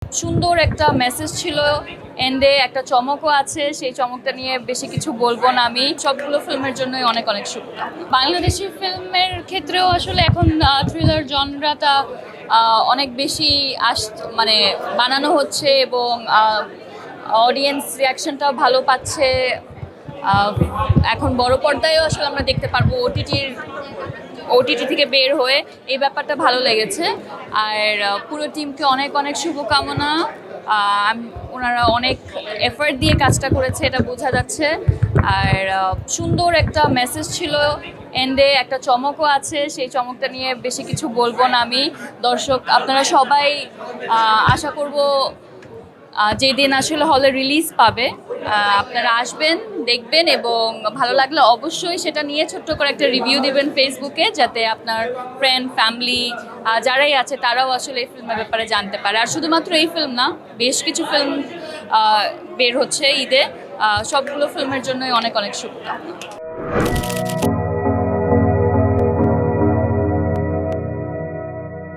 সুন্দর একটা মেসেজ ছিল, এন্ডে একটা চমকও আছে। সেই চমকটা নিয়ে বেশি কিছু বলবো না, আমি সবগুলো ফিল্মের জন্যই অনেক অনেক শুভকামনা। বাংলাদেশি ফিল্মের ক্ষেত্রেও আসলে এখন থ্রিলার জনরাটা অনেক বেশি মানে বানানো হচ্ছে এবং অডিয়েন্স রিয়াকশনটাও ভালো পাচ্ছে। এখন বড় পর্দায়ও আসলে আমরা দেখতে পারবো ওটিটি থেকে বের হয়ে, এই ব্যাপারটা ভালো লেগেছে। আর পুরো টিমকে অনেক অনেক শুভকামনা। ওনারা অনেক এফর্ট দিয়ে কাজটা করেছে, এটা বোঝা যাচ্ছে। আর সুন্দর একটা মেসেজ ছিল, এন্ডে একটা চমকও আছে। সেই চমকটা নিয়ে বেশি কিছু বলবো না আমি। দর্শক আপনারা সবাই আশা করব যেদিন আসলে হলে রিলিজ পাবে আপনারা আসবেন, দেখবেন এবং ভালো লাগলে অবশ্যই সেটা নিয়ে ছোট্ট করে একটা রিভিউ দিবেন ফেসবুকে, যাতে আপনার ফ্রেন্ড ফ্যামিলি যারাই আছে তারাও আসলে এই ফিল্মের ব্যাপারে জানতে পারে। আর শুধুমাত্র এই ফিল্ম না, বেশ কিছু ফিল্ম বের হচ্ছে ঈদে, সবগুলো ফিল্মের জন্যই অনেক অনেক শুভকামনা।